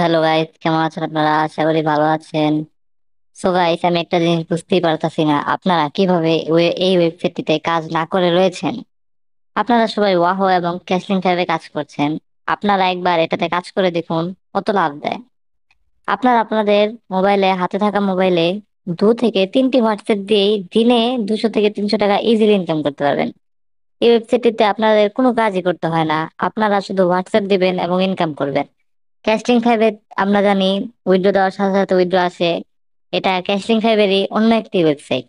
Hello guys, কেমন আছেন আপনারা? আশা করি ভালো আছেন। সো গাইস, আমি একটা জিনিস বুঝতেই পারতাছি না, আপনারা কিভাবে এই ওয়েবসাইটটিতে কাজ না করে রয়েছেন। আপনারা সবাই ওয়াহো এবং ক্যাশলিং ট্যাবে কাজ করছেন। আপনারা একবার এটাতে কাজ করে দেখুন, কত লাভ দেয়। আপনারা আপনাদের মোবাইলে, হাতে থাকা মোবাইলে 2 থেকে 3টি হোয়াটসঅ্যাপ দিয়েই দিনে 200 থেকে 300 টাকা ইজিলি ইনকাম করতে পারবেন। এই ওয়েবসাইটটিতে আপনাদের কোনো কাজই করতে হয় না, আপনারা শুধু হোয়াটসঅ্যাপ দিবেন এবং ইনকাম করবেন। ক্যাশলিং ফাইভে আমরা জানি উইথড্র দেওয়ার সাথে সাথে উইথড্র আসে। এটা ক্যাশলিং ফাইভেরই অন্য একটি ওয়েবসাইট।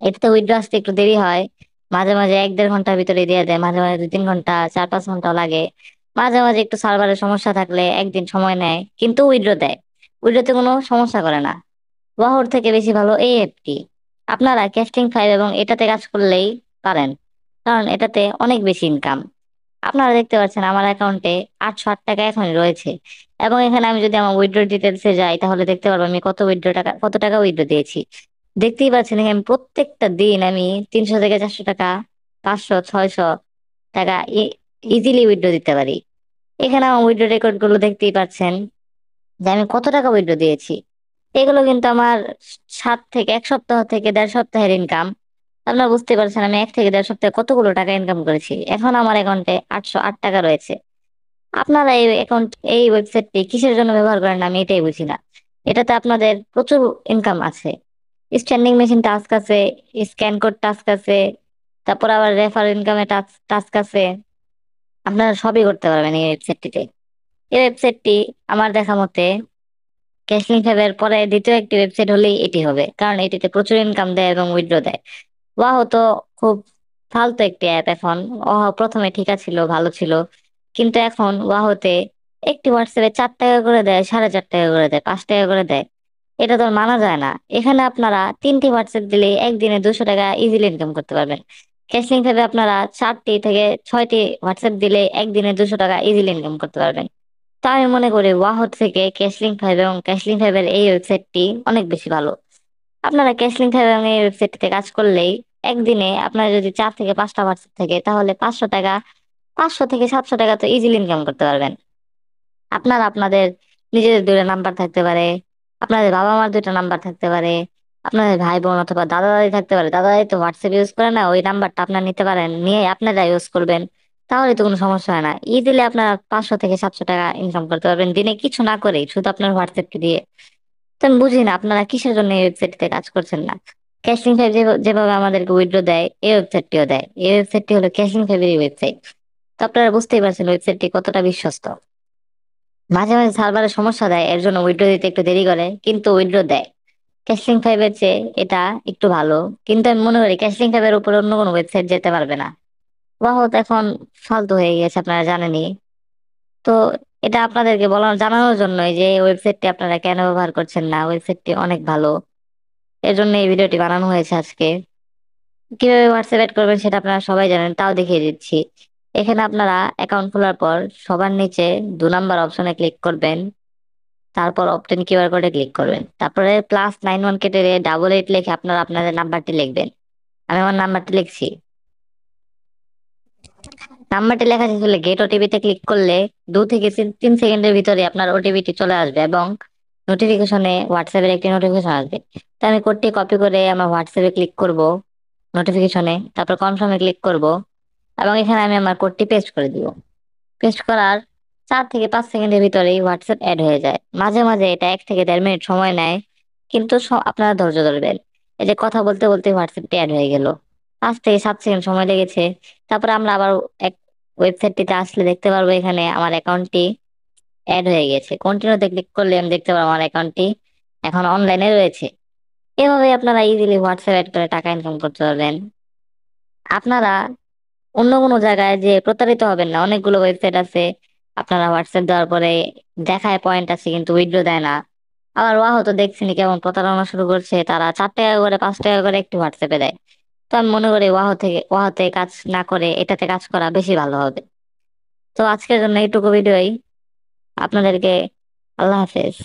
এটাতে উইথড্র আসতে একটু দেরি হয়, মাঝে মাঝে 1-1.5 ঘন্টার ভিতরে দিয়ে দেয়, মাঝে মাঝে 2-3 ঘন্টা, 4-5 ঘন্টাও লাগে। মাঝে মাঝে একটু সার্ভারের সমস্যা থাকলে একদিন সময় নেয়, কিন্তু উইথড্র দেয়। উইথড্রতে কোনো সমস্যা করে না। ওয়াহর থেকে বেশি ভালো এই অ্যাপটি। আপনারা ক্যাশলিং ফাইভ এবং এটাতে কাজ করলেই পারেন, কারণ এটাতে অনেক বেশি ইনকাম। আপনারা দেখতে পাচ্ছেন আমার অ্যাকাউন্টে 808 টাকা এখনই রয়েছে। এবং এখানে আমি যদি আমার উইথড্র ডিটেলসে যাই, তাহলে দেখতে পারবো আমি কত টাকা উইথড্র দিয়েছি। দেখতেই পাচ্ছেন এখানে আমি প্রত্যেকটা দিন আমি 300 থেকে 400 টাকা, 500-600 টাকা ইজিলি উইথড্র দিতে পারি। এখানে আমার উইথড্র রেকর্ড গুলো দেখতেই পাচ্ছেন যে আমি কত টাকা উইথড্র দিয়েছি। এগুলো কিন্তু আমার 1 সপ্তাহ থেকে 1.5 সপ্তাহের ইনকাম। আপনারা বুঝতে পারছেন আমি 1 থেকে 1.5 সপ্তাহে কতগুলো টাকা ইনকাম করেছি। এখন আমার অ্যাকাউন্টে 808 টাকা রয়েছে। আপনারা এই অ্যাকাউন্ট, এই ওয়েবসাইটটি কিসের জন্য ব্যবহার করেন আমি এটাই বুঝি না। এটাতে আপনাদের প্রচুর ইনকাম আছে। স্ট্যান্ডিং মেশিন টাস্ক আছে, স্ক্যান কোড টাস্ক আছে, তারপর আবার রেফার ইনকামে টাস্ক আছে। আপনারা সবই করতে পারবেন এই ওয়েবসাইটটিতে। এই ওয়েবসাইটটি আমার দেখা মতে ক্যাশলিং ফাইভের পরে দ্বিতীয় একটি ওয়েবসাইট হলেই এটি হবে, কারণ এটিতে প্রচুর ইনকাম দেয় এবং উইথড্র দেয়। ওয়াও তো খুব ফালতু একটি অ্যাপ এখন। ওয়াও প্রথমে ঠিক ছিল, ভালো ছিল, কিন্তু এখন ওয়াহোতে একটি হোয়াটসঅ্যাপে 4 টাকা করে দেয়, 4.5 টাকা করে দেয়, 5 টাকা করে দেয়। এটা তো আর মানা যায় না। এখানে আপনারা 3টি হোয়াটসঅ্যাপ দিলে একদিনে 200 টাকা ইজিলি ইনকাম করতে পারবেন। ক্যাশলিং ফাইভে আপনারা 4টি থেকে 6টি হোয়াটসঅ্যাপ দিলে একদিনে 200 টাকা ইজিলি ইনকাম করতে পারবেন। তো আমি মনে করি ওয়াহো থেকে ক্যাশলিং ফাইভ এবং ক্যাশলিং ফাইভের এই ওয়েবসাইটটি অনেক বেশি ভালো। আপনারা ক্যাশলিং ফাইভ এবং এই ওয়েবসাইটটিতে কাজ করলেই একদিনে আপনার যদি 4 থেকে 5টা হোয়াটসঅ্যাপ থাকে, তাহলে 500 টাকা, 500 থেকে 700 টাকা তো ইজিলি ইনকাম করতে পারবেন। আপনার আপনাদের নিজেদের 2টা নাম্বার থাকতে পারে, আপনাদের বাবা মার 2টা নাম্বার থাকতে পারে, আপনাদের ভাই বোন অথবা দাদা দাদি থাকতে পারে। দাদা দাদি তো হোয়াটসঅ্যাপ ইউজ করে না, ওই নাম্বারটা আপনার নিতে পারেন, নিয়ে আপনারা ইউজ করবেন। তাহলে তো কোনো সমস্যা হয় না, ইজিলি আপনার 500 থেকে 700 টাকা ইনকাম করতে পারবেন দিনে, কিছু না করেই, শুধু আপনার হোয়াটসঅ্যাপকে দিয়ে। তো আমি বুঝি না আপনারা কিসের জন্য এই ওয়েবসাইটটিতে কাজ করছেন না। ক্যাশলিং ফাইভ যেভাবে আমাদেরকে উইথড্র দেয়, এই ওয়েবসাইটটিও দেয়। এই ওয়েবসাইটটি হলো ক্যাশলিং ফাইভের ওয়েবসাইট। তো আপনারা বুঝতেই পারছেন ওয়েবসাইটটি কতটা বিশ্বস্ত। মাঝে মাঝে সার্ভারের সমস্যা দেয়, এর জন্য উইথড্র দিতে একটু দেরি করে, কিন্তু উইথড্র দেয়। ক্যাশলিং ফাইভের চেয়ে এটা একটু ভালো, কিন্তু আমি মনে করি ক্যাশলিং ফাইভের উপরে অন্য কোনো ওয়েবসাইট যেতে পারবে না। ওয়াহো তো এখন ফালতু হয়ে গেছে, আপনারা জানেনই। তো এটা আপনাদেরকে জানানোর জন্যই যে ওয়েবসাইটটি আপনারা কেন ব্যবহার করছেন না, ওয়েবসাইটটি অনেক ভালো। এর জন্য এই ভিডিওটি বানানো হয়েছে আজকে। কিভাবে হোয়াটসঅ্যাপ অ্যাড করবেন সেটা আপনারা সবাই জানেন, তাও দেখিয়ে দিচ্ছি। এখানে আপনারা অ্যাকাউন্ট খোলার পর সবার নিচে 2 নাম্বার অপশনে ক্লিক করবেন। তারপর অপটেন কিউআর কোডে ক্লিক করবেন, তারপরে +91 কেটে 88 লিখে আপনারা আপনাদের নাম্বারটি লিখবেন। আমি আমার নাম্বারটি লিখছি। নাম্বারটি লেখা শেষ হলে গেট ওটিপিতে ক্লিক করলে 2 থেকে 3 সেকেন্ডের ভিতরে আপনার ওটিপিটি চলে আসবে, এবং নোটিফিকেশনে হোয়াটসঅ্যাপের একটি নোটিফিকেশন আসবে। তো আমি কোডটি কপি করে আমার হোয়াটসঅ্যাপে ক্লিক করব, নোটিফিকেশনে, তারপর কনফার্মে ক্লিক করব, এবং এখানে আমি আমার কোডটি পেস্ট করে দিব। পেস্ট করার 4 থেকে 5 সেকেন্ডের ভিতরেই হোয়াটসঅ্যাপ অ্যাড হয়ে যায়। মাঝে মাঝে এটা 1 থেকে 1.5 মিনিট সময় নেয়, কিন্তু আপনারা ধৈর্য ধরবেন। এই যে কথা বলতে বলতে হোয়াটসঅ্যাপটি অ্যাড হয়ে গেল, 5 থেকে 7 সেকেন্ড সময় লেগেছে। তারপরে আমরা আবার এক ওয়েবসাইটটিতে আসলে দেখতে পারবো এখানে আমার অ্যাকাউন্টটি অ্যাড হয়ে গেছে। কন্টিনিউতে ক্লিক করলে আমি দেখতে পারবো আমার অ্যাকাউন্টটি এখন অনলাইনে রয়েছে। এভাবে আপনারা ইজিলি হোয়াটসঅ্যাপ অ্যাড করে টাকা ইনকাম করতে পারবেন। আপনারা অন্য কোনো জায়গায় যে প্রতারিত হবেন না। অনেকগুলো ওয়েবসাইট আছে, আপনারা হোয়াটসঅ্যাপ দেওয়ার পরে দেখায় পয়েন্ট আছে কিন্তু উইথড্র দেয় না। আবার ওয়াও তো দেখছেনি কেমন প্রতারণা শুরু করছে, তারা 4 টাকা করে, 5 টাকা করে একটি হোয়াটসঅ্যাপে দেয়। তো আমি মনে করি ওয়াহতে কাজ না করে এটাতে কাজ করা বেশি ভালো হবে। তো আজকের জন্য এইটুকু ভিডিওই আপনাদেরকে। আল্লাহ হাফেজ।